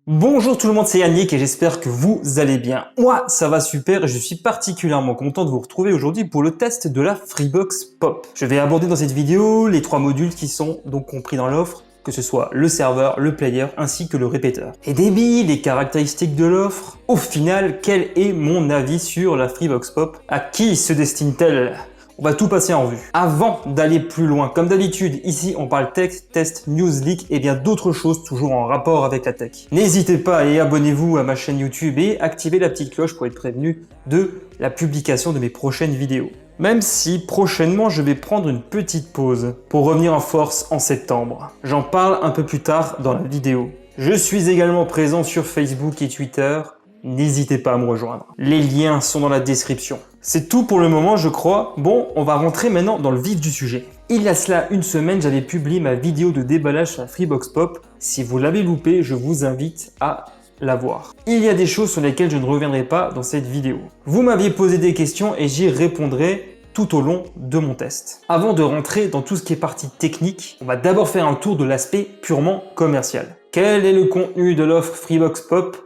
Bonjour tout le monde, c'est Yannick et j'espère que vous allez bien. Moi, ça va super et je suis particulièrement content de vous retrouver aujourd'hui pour le test de la Freebox Pop. Je vais aborder dans cette vidéo les trois modules qui sont donc compris dans l'offre, que ce soit le serveur, le player ainsi que le répéteur. Les débits, les caractéristiques de l'offre. Au final, quel est mon avis sur la Freebox Pop? À qui se destine-t-elle? On va tout passer en revue. Avant d'aller plus loin, comme d'habitude, ici on parle tech, test, news, leak et bien d'autres choses toujours en rapport avec la tech. N'hésitez pas et abonnez-vous à ma chaîne YouTube et activez la petite cloche pour être prévenu de la publication de mes prochaines vidéos. Même si prochainement je vais prendre une petite pause pour revenir en force en septembre. J'en parle un peu plus tard dans la vidéo. Je suis également présent sur Facebook et Twitter. N'hésitez pas à me rejoindre. Les liens sont dans la description. C'est tout pour le moment, je crois. Bon, on va rentrer maintenant dans le vif du sujet. Il y a cela une semaine, j'avais publié ma vidéo de déballage sur la Freebox Pop. Si vous l'avez loupé, je vous invite à la voir. Il y a des choses sur lesquelles je ne reviendrai pas dans cette vidéo. Vous m'aviez posé des questions et j'y répondrai tout au long de mon test. Avant de rentrer dans tout ce qui est partie technique, on va d'abord faire un tour de l'aspect purement commercial. Quel est le contenu de l'offre Freebox Pop?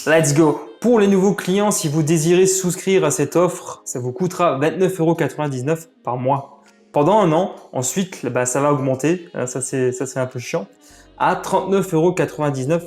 Let's go! Pour les nouveaux clients, si vous désirez souscrire à cette offre, ça vous coûtera 29,99 € par mois. Pendant un an, ensuite, ça va augmenter, ça c'est un peu chiant, à 39,99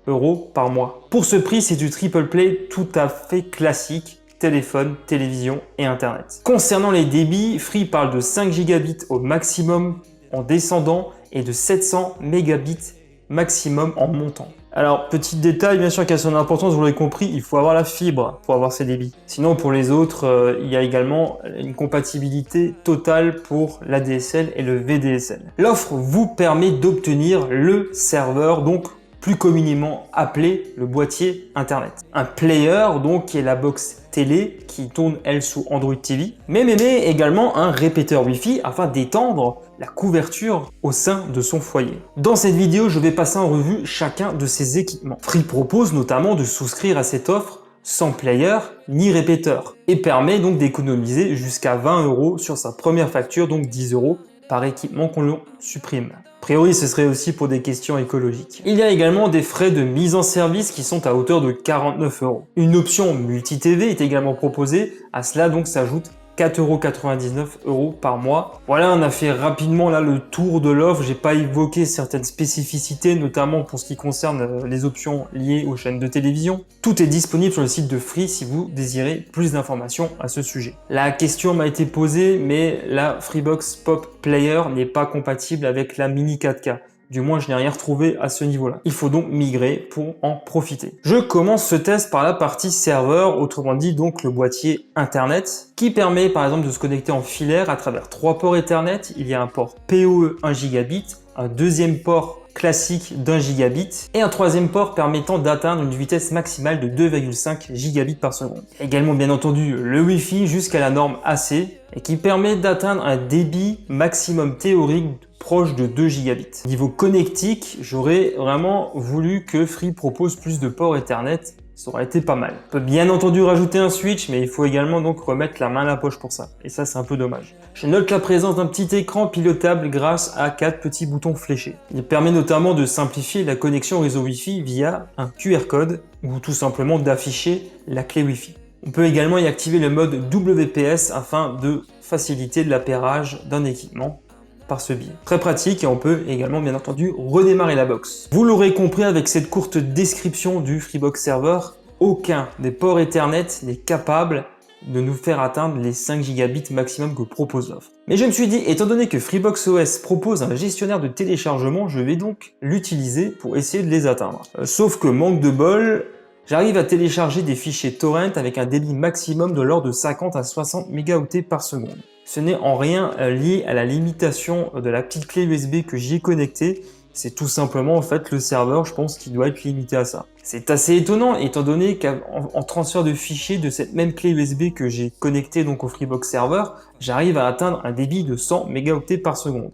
€ par mois. Pour ce prix, c'est du triple play tout à fait classique, téléphone, télévision et internet. Concernant les débits, Free parle de 5 gigabits au maximum en descendant et de 700 mégabits maximum en montant. Alors, petit détail, bien sûr, qui a son importance, vous l'avez compris, il faut avoir la fibre pour avoir ces débits. Sinon, pour les autres, il y a également une compatibilité totale pour l'ADSL et le VDSL. L'offre vous permet d'obtenir le serveur, donc plus communément appelé le boîtier internet. Un player, donc, qui est la box télé, qui tourne, elle, sous Android TV, mais également un répéteur Wi-Fi afin d'étendre la couverture au sein de son foyer. Dans cette vidéo, je vais passer en revue chacun de ces équipements. Free propose notamment de souscrire à cette offre sans player ni répéteur et permet donc d'économiser jusqu'à 20 € sur sa première facture, donc 10 € par équipement qu'on le supprime. A priori, ce serait aussi pour des questions écologiques. Il y a également des frais de mise en service qui sont à hauteur de 49 €. Une option multi-TV est également proposée. À cela donc s'ajoute 4,99 € par mois. Voilà, on a fait rapidement là le tour de l'offre. J'ai pas évoqué certaines spécificités, notamment pour ce qui concerne les options liées aux chaînes de télévision. Tout est disponible sur le site de Free si vous désirez plus d'informations à ce sujet. La question m'a été posée, mais la Freebox Pop Player n'est pas compatible avec la Mini 4K. Du moins, je n'ai rien retrouvé à ce niveau-là. Il faut donc migrer pour en profiter. Je commence ce test par la partie serveur, autrement dit donc le boîtier Internet, qui permet par exemple de se connecter en filaire à travers 3 ports Ethernet. Il y a un port PoE 1 gigabit, un deuxième port classique d'1 gigabit et un troisième port permettant d'atteindre une vitesse maximale de 2,5 gigabits par seconde. Également bien entendu le Wi-Fi jusqu'à la norme AC et qui permet d'atteindre un débit maximum théorique proche de 2 gigabits. Niveau connectique, j'aurais vraiment voulu que Free propose plus de ports Ethernet, ça aurait été pas mal. On peut bien entendu rajouter un switch, mais il faut également donc remettre la main à la poche pour ça. Et ça, c'est un peu dommage. Je note la présence d'un petit écran pilotable grâce à 4 petits boutons fléchés. Il permet notamment de simplifier la connexion au réseau Wi-Fi via un QR code ou tout simplement d'afficher la clé Wi-Fi. On peut également y activer le mode WPS afin de faciliter l'appairage d'un équipement par ce biais. Très pratique et on peut également bien entendu redémarrer la box. Vous l'aurez compris avec cette courte description du Freebox Server, aucun des ports Ethernet n'est capable de nous faire atteindre les 5 gigabits maximum que propose l'offre. Mais je me suis dit, étant donné que Freebox OS propose un gestionnaire de téléchargement, je vais donc l'utiliser pour essayer de les atteindre. Sauf que manque de bol, j'arrive à télécharger des fichiers torrent avec un débit maximum de l'ordre de 50 à 60 mégaoctets par seconde. Ce n'est en rien lié à la limitation de la petite clé USB que j'y ai connectée. C'est tout simplement en fait le serveur, je pense, qui doit être limité à ça. C'est assez étonnant étant donné qu'en transfert de fichiers de cette même clé USB que j'ai connectée donc au Freebox Server, j'arrive à atteindre un débit de 100 mégaoctets par seconde.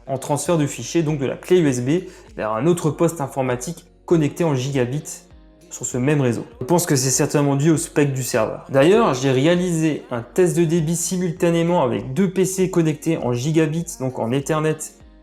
En transfert de fichiers donc de la clé USB vers un autre poste informatique connecté en gigabits sur ce même réseau. Je pense que c'est certainement dû au spec du serveur. D'ailleurs, j'ai réalisé un test de débit simultanément avec 2 PC connectés en gigabits, donc en Ethernet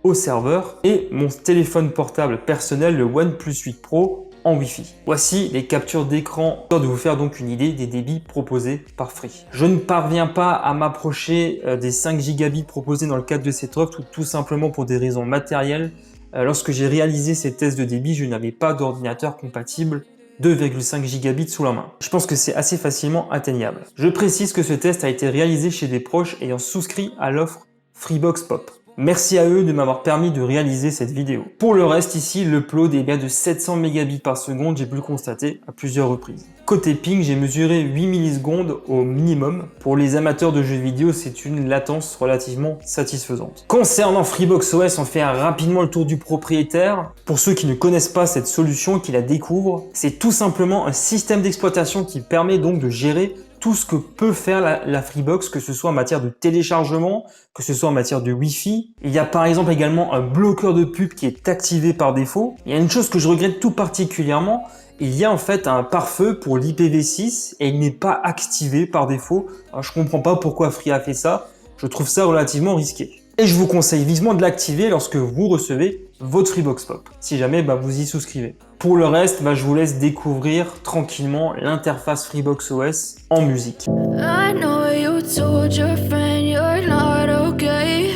au serveur, et mon téléphone portable personnel, le OnePlus 8 Pro, en Wi-Fi. Voici les captures d'écran de vous faire donc une idée des débits proposés par Free. Je ne parviens pas à m'approcher des 5 gigabits proposés dans le cadre de cette offre, tout simplement pour des raisons matérielles. Lorsque j'ai réalisé ces tests de débit, je n'avais pas d'ordinateur compatible 2,5 gigabits sous la main. Je pense que c'est assez facilement atteignable. Je précise que ce test a été réalisé chez des proches ayant souscrit à l'offre Freebox Pop. Merci à eux de m'avoir permis de réaliser cette vidéo. Pour le reste ici, l'upload est bien de 700 mégabits par seconde, j'ai pu le constater à plusieurs reprises. Côté ping, j'ai mesuré 8 millisecondes au minimum. Pour les amateurs de jeux vidéo, c'est une latence relativement satisfaisante. Concernant Freebox OS, on fait rapidement le tour du propriétaire. Pour ceux qui ne connaissent pas cette solution, qui la découvrent, c'est tout simplement un système d'exploitation qui permet donc de gérer tout ce que peut faire la Freebox, que ce soit en matière de téléchargement, que ce soit en matière de Wi-Fi. Il y a par exemple également un bloqueur de pub qui est activé par défaut. Il y a une chose que je regrette tout particulièrement, il y a en fait un pare-feu pour l'IPv6 et il n'est pas activé par défaut. Alors, je comprends pas pourquoi Free a fait ça, je trouve ça relativement risqué. Et je vous conseille vivement de l'activer lorsque vous recevez votre Freebox Pop, si jamais vous y souscrivez. Pour le reste, je vous laisse découvrir tranquillement l'interface Freebox OS en musique. I know you told your friend you're not okay.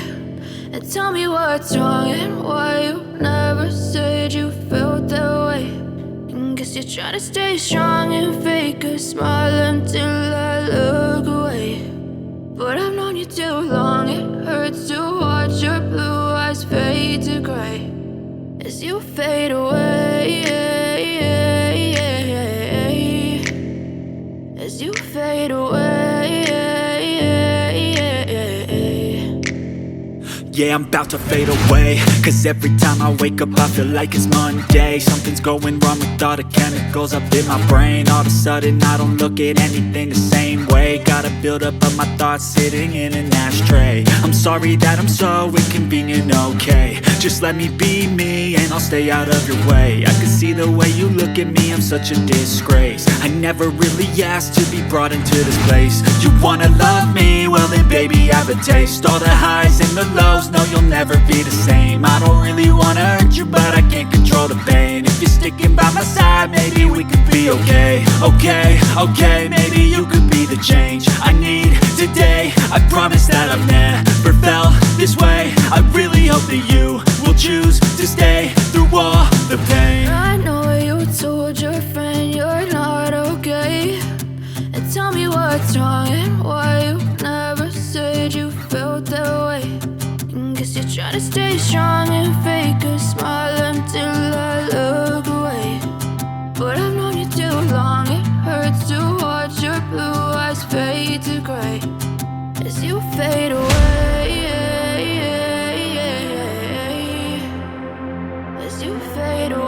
And tell me what's wrong and why you never said you felt that way. And guess you're trying to stay strong and fake a smile until I look away. But I've known you too long, it hurts to watch your blue eyes fade to gray as you fade away, as you fade away. Yeah, I'm about to fade away, cause every time I wake up I feel like it's Monday. Something's going wrong with all the chemicals up in my brain. All of a sudden I don't look at anything the same way. Got a build up of my thoughts sitting in an ashtray. I'm sorry that I'm so inconvenient, okay. Just let me be me and I'll stay out of your way. I can see the way you look at me, I'm such a disgrace. I never really asked to be brought into this place. You wanna love me? Well then baby I have a taste. All the highs and the lows, no you'll never be the same. I don't really wanna hurt you but I can't control the pain. If you're sticking by my side maybe we could be okay. Okay, maybe you could be the change I need today. I promise that I've never felt this way. I really hope that you will choose to stay through all the pain. I know you told your friend you're not okay. And tell me what's wrong and why you never said you felt that way. And guess you're trying to stay strong and fake a smile until I look away. But I've known you too long, it hurts to watch your blue eyes fade to gray as you fade away, as you fade away,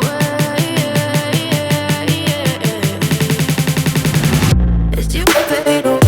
as you fade away.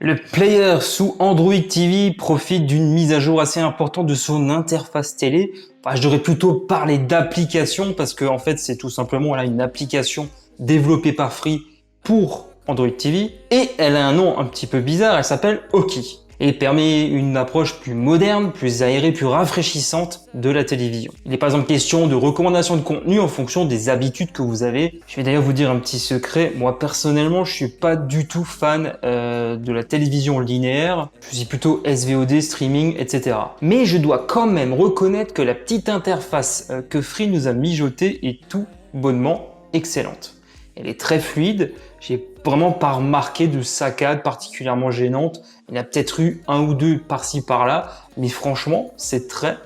Le player sous Android TV profite d'une mise à jour assez importante de son interface télé. Enfin, je devrais plutôt parler d'application parce que en fait c'est tout simplement une application développée par Free pour Android TV et elle a un nom un petit peu bizarre, elle s'appelle Oki et permet une approche plus moderne, plus aérée, plus rafraîchissante de la télévision. Il est par exemple question de recommandations de contenu en fonction des habitudes que vous avez. Je vais d'ailleurs vous dire un petit secret, moi personnellement je suis pas du tout fan de la télévision linéaire, je suis plutôt SVOD, streaming, etc. Mais je dois quand même reconnaître que la petite interface que Free nous a mijotée est tout bonnement excellente. Elle est très fluide, j'ai vraiment pas remarqué de saccades particulièrement gênantes. Il y en a peut-être eu un ou deux par-ci par-là, mais franchement, c'est très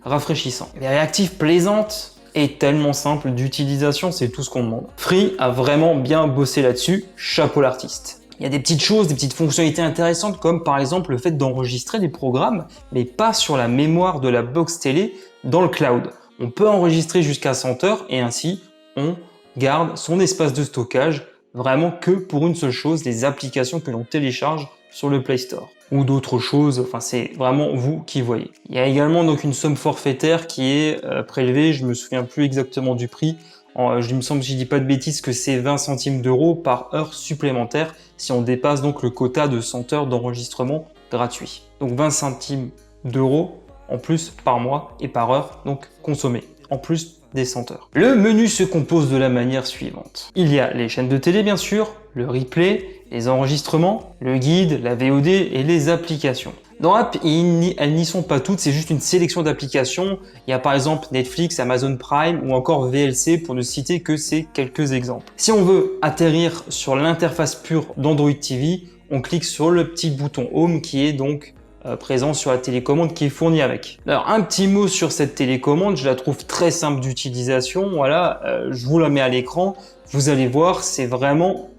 rafraîchissant. Les réactives plaisantes et tellement simples d'utilisation, c'est tout ce qu'on demande. Free a vraiment bien bossé là-dessus, chapeau l'artiste. Il y a des petites choses, des petites fonctionnalités intéressantes comme par exemple le fait d'enregistrer des programmes, mais pas sur la mémoire de la box télé dans le cloud. On peut enregistrer jusqu'à 100 heures et ainsi on garde son espace de stockage vraiment que pour une seule chose, les applications que l'on télécharge sur le Play Store. Ou d'autres choses, enfin c'est vraiment vous qui voyez. Il y a également donc une somme forfaitaire qui est prélevée, je me souviens plus exactement du prix. Il me semble, si je dis pas de bêtises, que c'est 20 centimes d'euros par heure supplémentaire si on dépasse donc le quota de 100 heures d'enregistrement gratuit. Donc 20 centimes d'euros en plus par mois et par heure donc consommé, en plus des 100 heures. Le menu se compose de la manière suivante. Il y a les chaînes de télé bien sûr, le replay, les enregistrements, le guide, la VOD et les applications. Dans App, elles n'y sont pas toutes, c'est juste une sélection d'applications. Il y a par exemple Netflix, Amazon Prime ou encore VLC pour ne citer que ces quelques exemples. Si on veut atterrir sur l'interface pure d'Android TV, on clique sur le petit bouton Home qui est donc présent sur la télécommande qui est fournie avec. Alors un petit mot sur cette télécommande, je la trouve très simple d'utilisation. Voilà, je vous la mets à l'écran, vous allez voir, c'est vraiment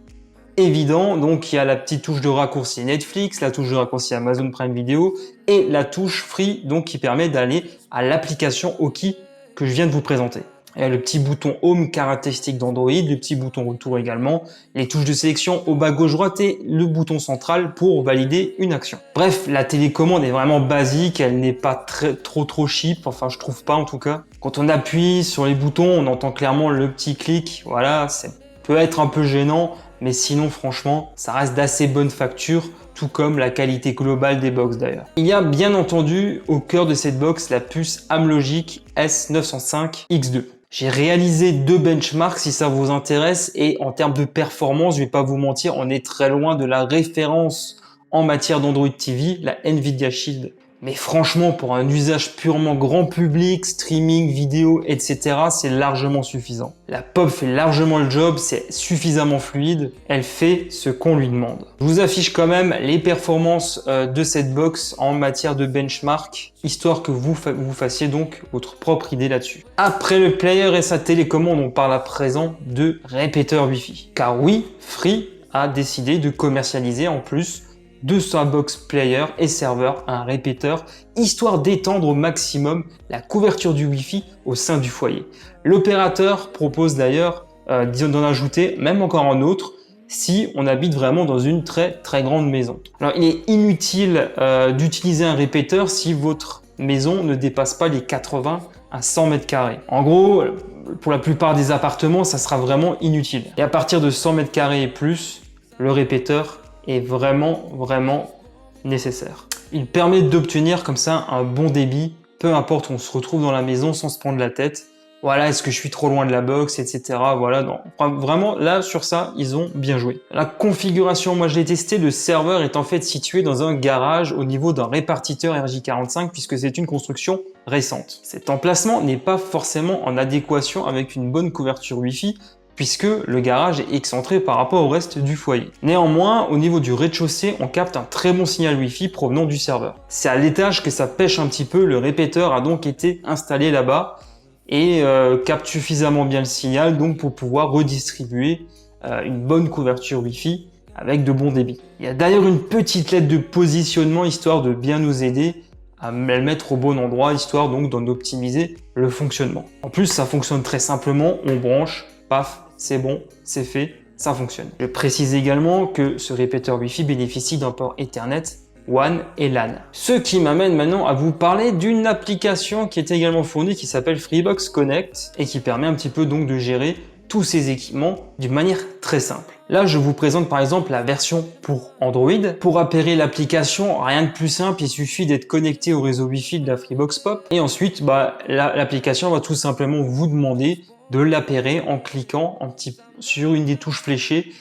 évident. Donc il y a la petite touche de raccourci Netflix, la touche de raccourci Amazon Prime Video et la touche Free donc qui permet d'aller à l'application Aukey que je viens de vous présenter. Il y a le petit bouton Home caractéristique d'Android, le petit bouton Retour également, les touches de sélection au bas gauche droite et le bouton central pour valider une action. Bref, la télécommande est vraiment basique, elle n'est pas trop cheap, enfin je trouve pas en tout cas. Quand on appuie sur les boutons, on entend clairement le petit clic, voilà, ça peut être un peu gênant, mais sinon franchement, ça reste d'assez bonne facture, tout comme la qualité globale des box d'ailleurs. Il y a bien entendu au cœur de cette box la puce Amlogic S905X2. J'ai réalisé 2 benchmarks si ça vous intéresse et en termes de performance, je vais pas vous mentir, on est très loin de la référence en matière d'Android TV, la Nvidia Shield. Mais franchement, pour un usage purement grand public, streaming, vidéo, etc., c'est largement suffisant. La pop fait largement le job, c'est suffisamment fluide, elle fait ce qu'on lui demande. Je vous affiche quand même les performances de cette box en matière de benchmark, histoire que vous fassiez donc votre propre idée là-dessus. Après le player et sa télécommande, on parle à présent de répéteur Wi-Fi. Car oui, Free a décidé de commercialiser en plus de sa box player et serveur un répéteur, histoire d'étendre au maximum la couverture du Wi-Fi au sein du foyer. L'opérateur propose d'ailleurs d'en ajouter même encore un autre si on habite vraiment dans une très grande maison. Alors il est inutile d'utiliser un répéteur si votre maison ne dépasse pas les 80 à 100 mètres carrés. En gros, pour la plupart des appartements, ça sera vraiment inutile. Et à partir de 100 mètres carrés et plus, le répéteur est vraiment nécessaire. Il permet d'obtenir comme ça un bon débit, peu importe où on se retrouve dans la maison sans se prendre la tête. Voilà, est-ce que je suis trop loin de la box, etc. Voilà, non. Vraiment, là, sur ça, ils ont bien joué. La configuration, moi je l'ai testé, le serveur est en fait situé dans un garage au niveau d'un répartiteur RJ45 puisque c'est une construction récente. Cet emplacement n'est pas forcément en adéquation avec une bonne couverture Wi-Fi puisque le garage est excentré par rapport au reste du foyer. Néanmoins, au niveau du rez-de-chaussée, on capte un très bon signal Wi-Fi provenant du serveur. C'est à l'étage que ça pêche un petit peu, le répéteur a donc été installé là-bas et capte suffisamment bien le signal donc pour pouvoir redistribuer une bonne couverture Wi-Fi avec de bons débits. Il y a d'ailleurs une petite lettre de positionnement histoire de bien nous aider à le mettre au bon endroit, histoire donc d'en optimiser le fonctionnement. En plus, ça fonctionne très simplement, on branche, paf, c'est bon, c'est fait, ça fonctionne. Je précise également que ce répéteur Wi-Fi bénéficie d'un port Ethernet, WAN et LAN. Ce qui m'amène maintenant à vous parler d'une application qui est également fournie qui s'appelle Freebox Connect et qui permet un petit peu donc de gérer tous ces équipements d'une manière très simple. Là, je vous présente par exemple la version pour Android. Pour appairer l'application, rien de plus simple, il suffit d'être connecté au réseau Wi-Fi de la Freebox Pop et ensuite l'application va tout simplement vous demander de l'appairer en cliquant sur une des touches fléchées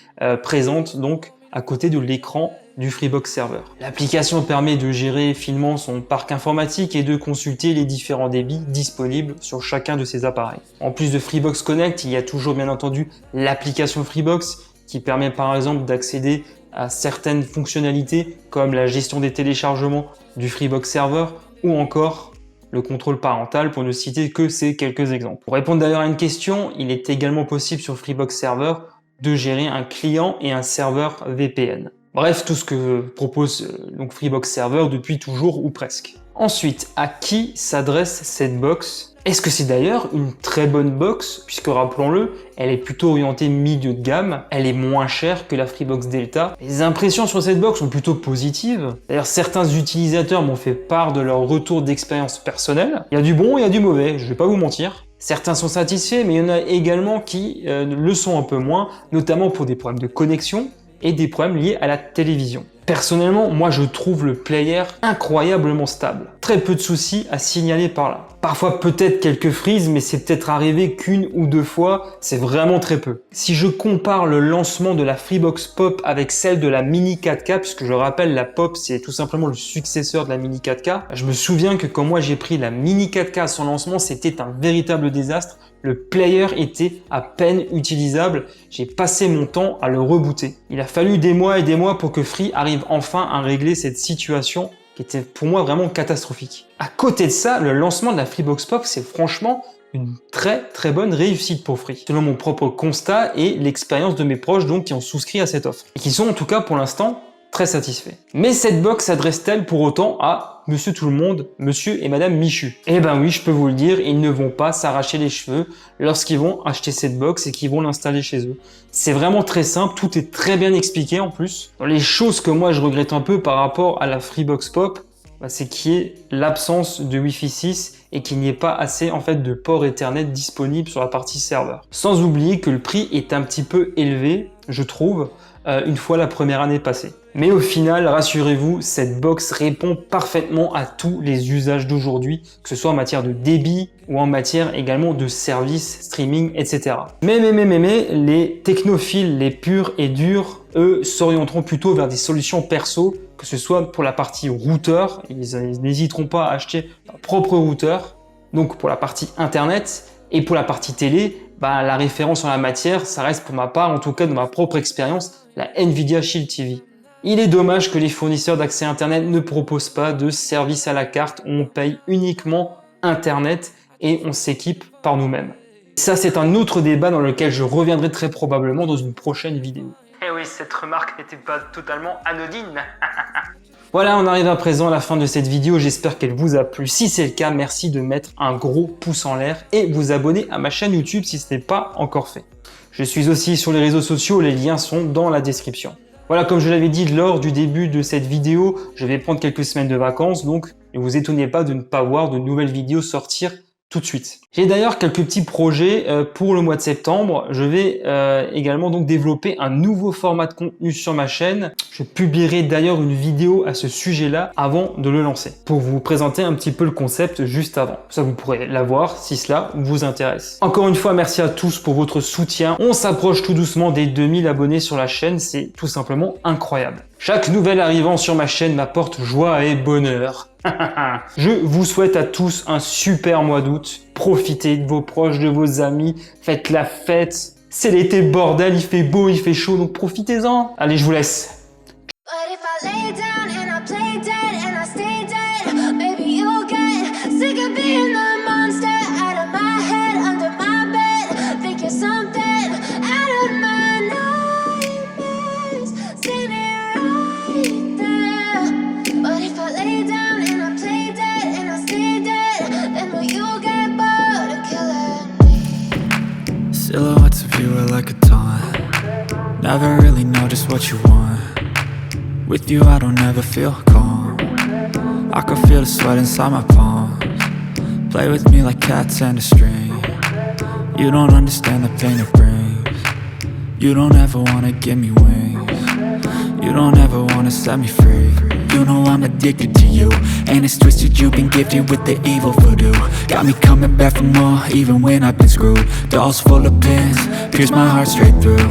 présentes donc à côté de l'écran du Freebox Server. L'application permet de gérer finement son parc informatique et de consulter les différents débits disponibles sur chacun de ses appareils. En plus de Freebox Connect, il y a toujours bien entendu l'application Freebox qui permet par exemple d'accéder à certaines fonctionnalités comme la gestion des téléchargements du Freebox Server ou encore le contrôle parental pour ne citer que ces quelques exemples. Pour répondre d'ailleurs à une question, il est également possible sur Freebox Server de gérer un client et un serveur VPN. Bref, tout ce que propose donc Freebox Server depuis toujours ou presque. Ensuite, à qui s'adresse cette box Est-ce que c'est d'ailleurs une très bonne box, puisque rappelons-le, elle est plutôt orientée milieu de gamme, elle est moins chère que la Freebox Delta. Les impressions sur cette box sont plutôt positives. D'ailleurs, certains utilisateurs m'ont fait part de leur retour d'expérience personnelle. Il y a du bon et il y a du mauvais, je vais pas vous mentir. Certains sont satisfaits, mais il y en a également qui le sont un peu moins, notamment pour des problèmes de connexion et des problèmes liés à la télévision. Personnellement, moi je trouve le player incroyablement stable. Très peu de soucis à signaler par là. Parfois peut-être quelques frises, mais c'est peut-être arrivé qu'une ou deux fois, c'est vraiment très peu. Si je compare le lancement de la Freebox Pop avec celle de la Mini 4K, puisque je rappelle la Pop c'est tout simplement le successeur de la Mini 4K, je me souviens que quand moi j'ai pris la Mini 4K à son lancement, c'était un véritable désastre. Le player était à peine utilisable, j'ai passé mon temps à le rebooter. Il a fallu des mois et des mois pour que Free arrive enfin à régler cette situation qui était pour moi vraiment catastrophique. À côté de ça, le lancement de la Freebox Pop, c'est franchement une très bonne réussite pour Free, selon mon propre constat et l'expérience de mes proches donc qui ont souscrit à cette offre, et qui sont en tout cas pour l'instant très satisfaits. Mais cette box s'adresse-t-elle pour autant à Monsieur Tout le Monde, Monsieur et Madame Michu? Eh ben oui, je peux vous le dire, ils ne vont pas s'arracher les cheveux lorsqu'ils vont acheter cette box et qu'ils vont l'installer chez eux. C'est vraiment très simple, tout est très bien expliqué en plus. Dans les choses que moi je regrette un peu par rapport à la Freebox Pop, c'est qu'il y ait l'absence de Wi-Fi 6 et qu'il n'y ait pas assez en fait de ports Ethernet disponibles sur la partie serveur. Sans oublier que le prix est un petit peu élevé, je trouve, une fois la première année passée. Mais au final, rassurez-vous, cette box répond parfaitement à tous les usages d'aujourd'hui, que ce soit en matière de débit ou en matière également de services, streaming, etc. Mais, les technophiles, les purs et durs, eux, s'orienteront plutôt vers des solutions perso, que ce soit pour la partie routeur, ils n'hésiteront pas à acheter leur propre routeur, donc pour la partie internet, et pour la partie télé, la référence en la matière, ça reste pour ma part, en tout cas de ma propre expérience, la Nvidia Shield TV. Il est dommage que les fournisseurs d'accès Internet ne proposent pas de service à la carte où on paye uniquement Internet et on s'équipe par nous-mêmes. Ça, c'est un autre débat dans lequel je reviendrai très probablement dans une prochaine vidéo. Eh oui, cette remarque n'était pas totalement anodine. Voilà, on arrive à présent à la fin de cette vidéo, j'espère qu'elle vous a plu. Si c'est le cas, merci de mettre un gros pouce en l'air et vous abonner à ma chaîne YouTube si ce n'est pas encore fait. Je suis aussi sur les réseaux sociaux, les liens sont dans la description. Voilà, comme je l'avais dit lors du début de cette vidéo, je vais prendre quelques semaines de vacances, donc ne vous étonnez pas de ne pas voir de nouvelles vidéos sortir tout de suite. J'ai d'ailleurs quelques petits projets pour le mois de septembre. Je vais également donc développer un nouveau format de contenu sur ma chaîne. Je publierai d'ailleurs une vidéo à ce sujet-là avant de le lancer, pour vous présenter un petit peu le concept juste avant. Ça, vous pourrez la voir si cela vous intéresse. Encore une fois, merci à tous pour votre soutien. On s'approche tout doucement des 2000 abonnés sur la chaîne, c'est tout simplement incroyable. Chaque nouvel arrivant sur ma chaîne m'apporte joie et bonheur. Je vous souhaite à tous un super mois d'août. Profitez de vos proches, de vos amis. Faites la fête. C'est l'été bordel, il fait beau, il fait chaud, donc profitez-en. Allez, je vous laisse. Silhouettes of you are like a taunt. Never really know just what you want. With you I don't ever feel calm. I can feel the sweat inside my palms. Play with me like cats and a string. You don't understand the pain it brings. You don't ever wanna give me wings. You don't ever wanna set me free. You know I'm addicted to you, and it's twisted, you've been gifted with the evil voodoo. Got me coming back for more, even when I've been screwed. Dolls full of pins, pierce my heart straight through.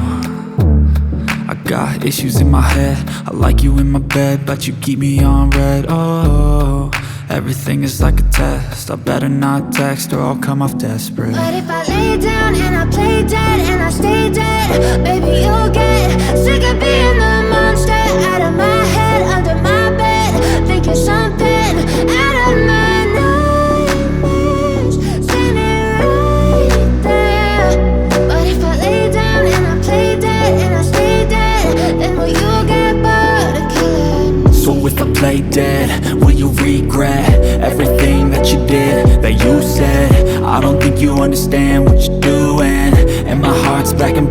I got issues in my head, I like you in my bed, but you keep me on red. Oh, everything is like a test, I better not text or I'll come off desperate. But if I lay down and I play dead and I stay dead, baby you'll get sick of being the monster out of my head, under my bed, thinking something out of my nightmares, standing right there. But if I lay down and I play dead and I stay dead, then will you get bored of killing? So if I play dead, will you regret everything that you did, that you said? I don't think you understand what you're doing. And my heart's black and